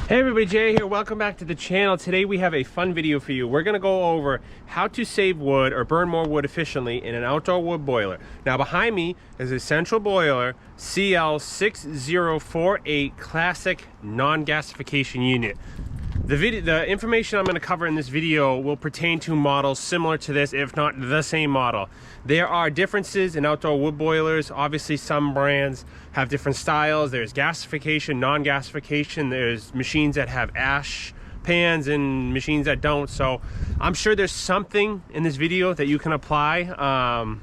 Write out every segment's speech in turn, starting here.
Hey everybody, Jay here. Welcome back to the channel. Today we have a fun video for you. We're going to go over how to save wood or burn more wood efficiently in an outdoor wood boiler. Now behind me is a central boiler CL6048 classic non-gasification unit. The information I'm going to cover in this video will pertain to models similar to this, if not the same model. There are differences in outdoor wood boilers. Obviously, some brands have different styles. There's gasification, non-gasification. There's machines that have ash pans and machines that don't. So I'm sure there's something in this video that you can apply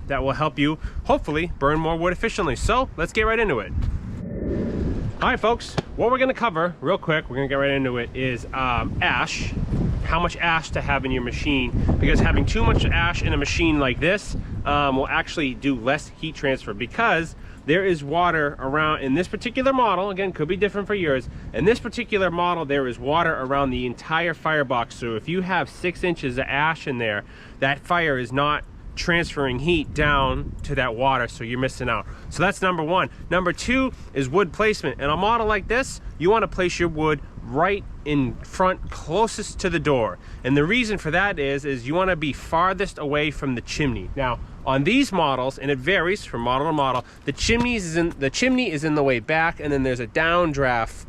that will help you, hopefully, burn more wood efficiently. So let's get right into it. All right, folks, what we're gonna cover real quick, we're gonna get right into it, is ash, how much ash to have in your machine, because having too much ash in a machine like this will actually do less heat transfer, because there is water around, in this particular model, again, could be different for yours, in this particular model, there is water around the entire firebox. So if you have 6 inches of ash in there, that fire is not transferring heat down to that water, so you're missing out. So that's number one. Number two is wood placement. In a model like this, you want to place your wood right in front, closest to the door, and the reason for that is you want to be farthest away from the chimney. Now on these models, and it varies from model to model, the chimney is in the way back, and then there's a downdraft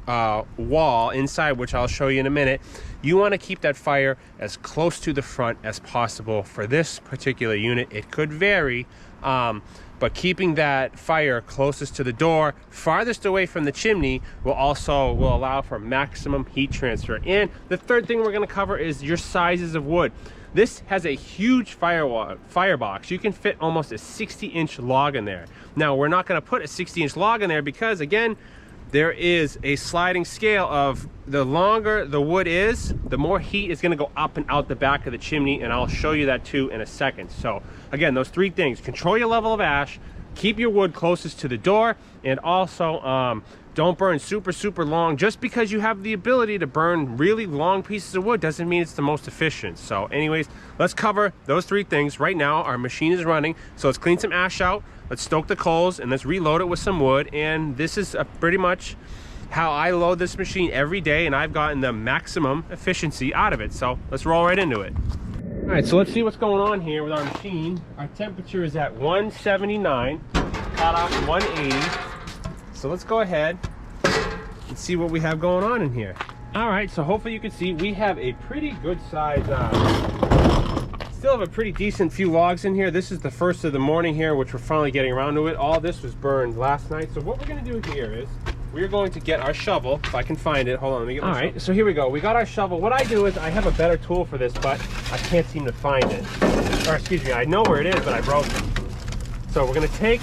wall inside, which I'll show you in a minute. You want to keep that fire as close to the front as possible. For this particular unit, it could vary, but keeping that fire closest to the door, farthest away from the chimney, will allow for maximum heat transfer. And the third thing we're going to cover is your sizes of wood. This has a huge firebox. You can fit almost a 60-inch log in there. Now, we're not going to put a 60-inch log in there because, again, there is a sliding scale of the longer the wood is, the more heat is going to go up and out the back of the chimney, and I'll show you that too in a second. So again, those three things: control your level of ash, keep your wood closest to the door, and also don't burn super long. Just because you have the ability to burn really long pieces of wood doesn't mean it's the most efficient. So anyways, let's cover those three things right now. Our machine is running, so let's clean some ash out, let's stoke the coals, and let's reload it with some wood. And this is pretty much how I load this machine every day, and I've gotten the maximum efficiency out of it. So let's roll right into it. All right, so let's see what's going on here with our machine. Our temperature is at 179, cut off 180. So let's go ahead and see what we have going on in here. All right, so hopefully you can see we have a pretty good size, still have a pretty decent few logs in here. This is the first of the morning here, which we're finally getting around to it. All this was burned last night. So what we're gonna do here is we're going to get our shovel, if I can find it. Hold on, let me get my shovel. All right, so here we go. We got our shovel. What I do is I have a better tool for this, but I can't seem to find it. Or excuse me, I know where it is, but I broke it. So we're gonna take,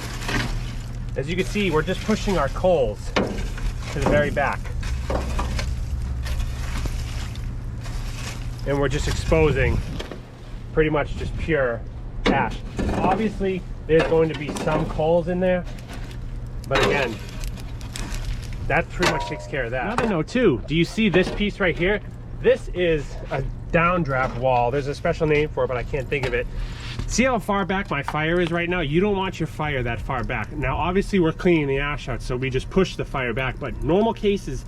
as you can see, we're just pushing our coals to the very back. And we're just exposing pretty much just pure ash. Obviously, there's going to be some coals in there, but again, that pretty much takes care of that. Another note too, do you see this piece right here? This is a downdraft wall. There's a special name for it, but I can't think of it. See how far back my fire is right now? You don't want your fire that far back. Now, obviously we're cleaning the ash out, so we just push the fire back, but normal cases,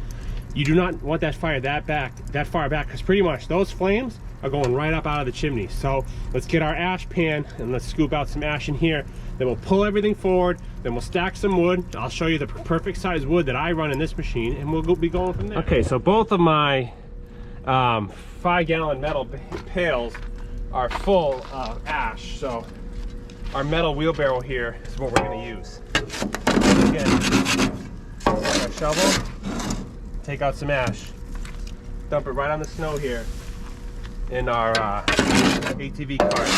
you do not want that fire that far back, because pretty much those flames are going right up out of the chimney. So let's get our ash pan and let's scoop out some ash in here. Then we'll pull everything forward, then we'll stack some wood. I'll show you the perfect size wood that I run in this machine, and we'll be going from there. Okay, so both of my 5-gallon metal pails are full of ash. So our metal wheelbarrow here is what we're gonna use. Again, take our shovel, take out some ash, dump it right on the snow here in our ATV cart.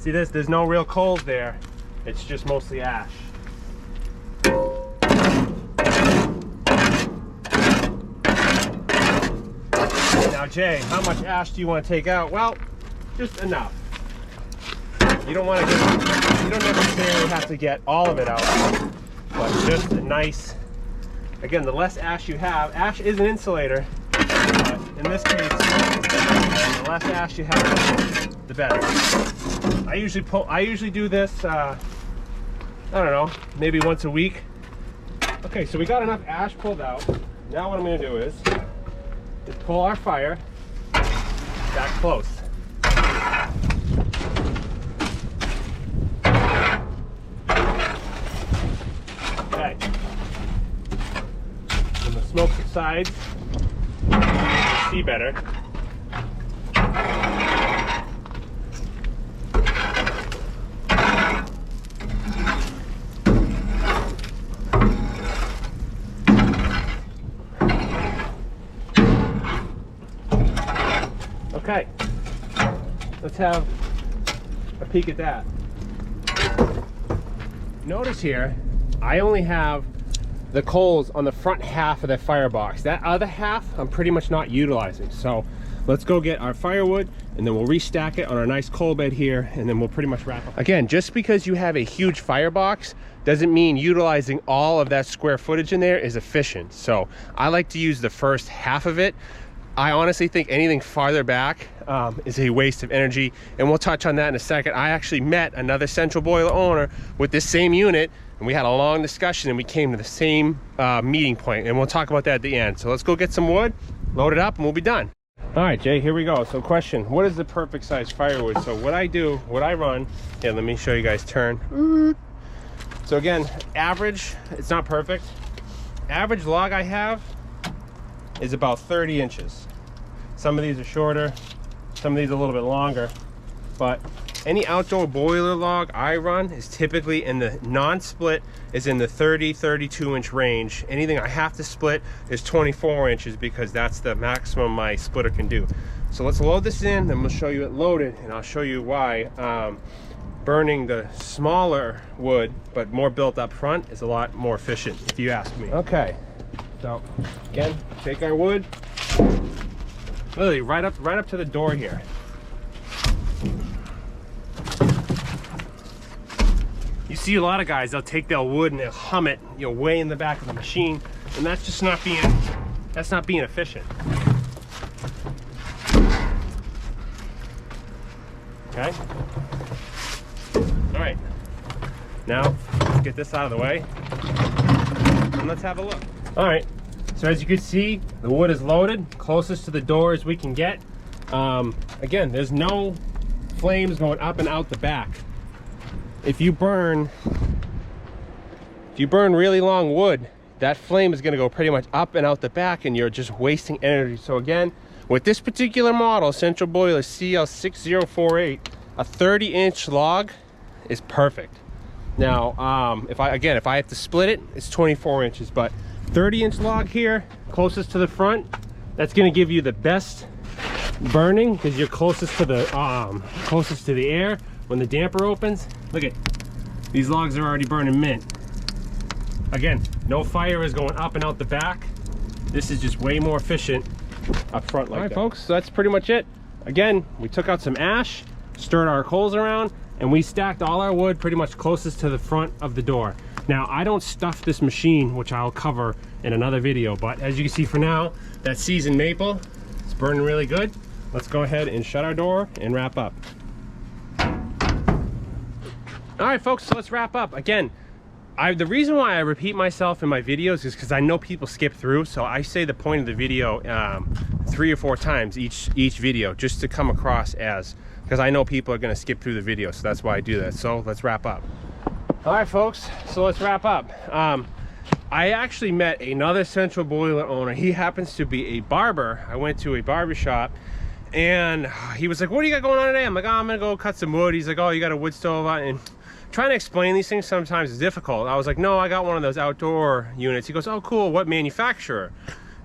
See this? There's no real coals there. It's just mostly ash. Now, Jay, how much ash do you want to take out? Well, just enough. You don't necessarily have to get all of it out, but just a nice, again, the less ash you have, ash is an insulator, but in this case, the less ash you have, the better. I usually do this, I don't know, maybe once a week. Okay, so we got enough ash pulled out. Now what I'm gonna do is pull our fire back close. Okay. When the smoke subsides, you can see better. Okay, let's have a peek at that. Notice here, I only have the coals on the front half of that firebox. That other half, I'm pretty much not utilizing. So let's go get our firewood and then we'll restack it on our nice coal bed here and then we'll pretty much wrap up. Again, just because you have a huge firebox doesn't mean utilizing all of that square footage in there is efficient. So I like to use the first half of it. I honestly think anything farther back is a waste of energy, and we'll touch on that in a second. I actually met another central boiler owner with this same unit, and we had a long discussion, and we came to the same meeting point, and we'll talk about that at the end. So let's go get some wood, load it up, and we'll be done. All right, Jay, here we go. So question, what is the perfect size firewood? So what I run, yeah, let me show you guys turn. So again, average, it's not perfect. Average log I have is about 30 inches. Some of these are shorter, some of these are a little bit longer, but any outdoor boiler log I run is typically in the non-split is in the 32 inch range. Anything I have to split is 24 inches because that's the maximum my splitter can do. So let's load this in, then we'll show you it loaded, and I'll show you why burning the smaller wood but more built up front is a lot more efficient, if you ask me. Okay, so again, take our wood, literally right up to the door here. You see a lot of guys, they'll take their wood and they'll hum it, you know, way in the back of the machine, and that's just not being efficient. Okay. All right. Now let's get this out of the way and let's have a look. All right. So as you can see, the wood is loaded, closest to the door as we can get. Again, there's no flames going up and out the back. If you burn really long wood, that flame is gonna go pretty much up and out the back and you're just wasting energy. So again, with this particular model, Central Boiler CL6048, a 30-inch log is perfect. Now, if I have to split it, it's 24 inches, but 30-inch log here, closest to the front, that's gonna give you the best burning because you're closest to the air. When the damper opens, look at these logs are already burning mint. Again, no fire is going up and out the back. This is just way more efficient up front like that. All right, folks, so that's pretty much it. Again, we took out some ash, stirred our coals around, and we stacked all our wood pretty much closest to the front of the door. Now, I don't stuff this machine, which I'll cover in another video, but as you can see for now, that seasoned maple is burning really good. Let's go ahead and shut our door and wrap up. All right, folks, so let's wrap up. Again, the reason why I repeat myself in my videos is because I know people skip through, so I say the point of the video 3 or 4 times each video, just to come across as, because I know people are gonna skip through the video, so that's why I do that. So let's wrap up. All right, folks, so let's wrap up. I actually met another Central Boiler owner. He happens to be a barber. I went to a barber shop and he was like, what do you got going on today? I'm like, oh, I'm gonna go cut some wood. He's like, oh, you got a wood stove on? And trying to explain these things sometimes is difficult. I was like, no, I got one of those outdoor units. He goes, oh, cool, what manufacturer?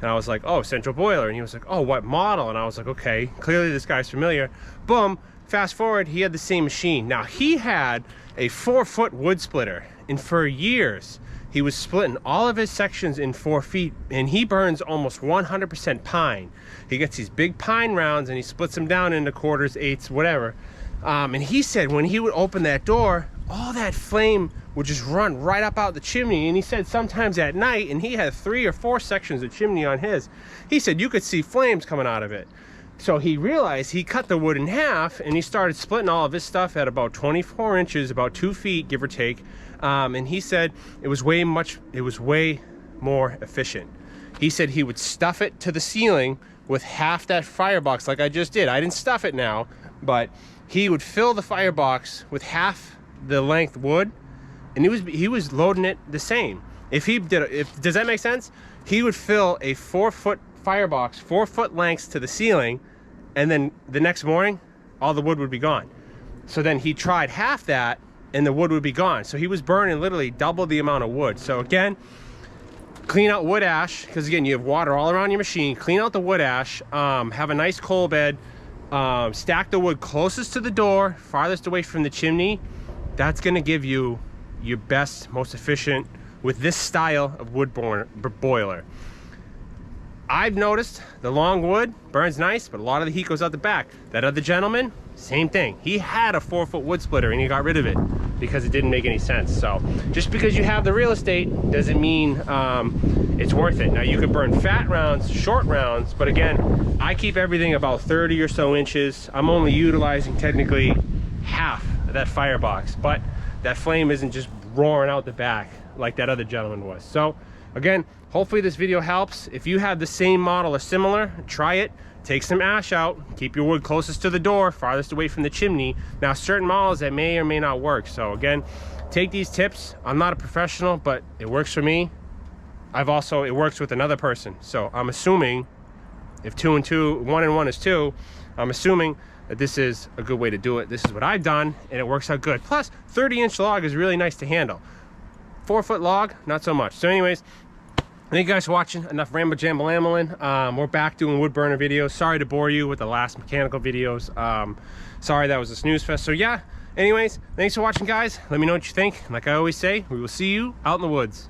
And I was like, oh, Central Boiler. And he was like, oh, what model? And I was like, okay, clearly this guy's familiar. Boom, fast forward, he had the same machine. Now, he had a 4-foot wood splitter, and for years he was splitting all of his sections in 4 feet, and he burns almost 100% pine. He gets these big pine rounds and he splits them down into quarters, eighths, whatever. And he said when he would open that door, all that flame would just run right up out the chimney. And he said sometimes at night, and he had 3 or 4 sections of chimney on his, he said you could see flames coming out of it. So he realized he cut the wood in half, and he started splitting all of his stuff at about 24 inches, about 2 feet, give or take. And he said it was way more efficient. He said he would stuff it to the ceiling with half that firebox, like I just did. I didn't stuff it now, but he would fill the firebox with half the length wood, and he was loading it the same. Does that make sense? He would fill a 4-foot firebox, 4-foot lengths to the ceiling, and then the next morning all the wood would be gone. So then he tried half that and the wood would be gone. So he was burning literally double the amount of wood. So again, clean out wood ash, because again, you have water all around your machine. Clean out the wood ash, have a nice coal bed, stack the wood closest to the door, farthest away from the chimney. That's going to give you your best, most efficient with this style of wood boiler. I've noticed the long wood burns nice, but a lot of the heat goes out the back. That other gentleman, same thing. He had a 4-foot wood splitter and he got rid of it because it didn't make any sense. So just because you have the real estate doesn't mean it's worth it. Now you can burn fat rounds, short rounds, but again, I keep everything about 30 or so inches. I'm only utilizing technically half of that firebox, but that flame isn't just roaring out the back like that other gentleman was. So again, hopefully this video helps. If you have the same model or similar, try it. Take some ash out, keep your wood closest to the door, farthest away from the chimney. Now certain models that may or may not work. So again, take these tips. I'm not a professional, but it works for me. It works with another person. So I'm assuming if 1 and 1 is 2, I'm assuming that this is a good way to do it. This is what I've done and it works out good. Plus 30-inch log is really nice to handle. 4-foot log, not so much. So anyways, thank you guys for watching. Enough ramble jamble ambling. We're back doing wood burner videos. Sorry to bore you with the last mechanical videos. Sorry that was a snooze fest. So yeah, anyways, thanks for watching, guys. Let me know what you think. Like I always say, we will see you out in the woods.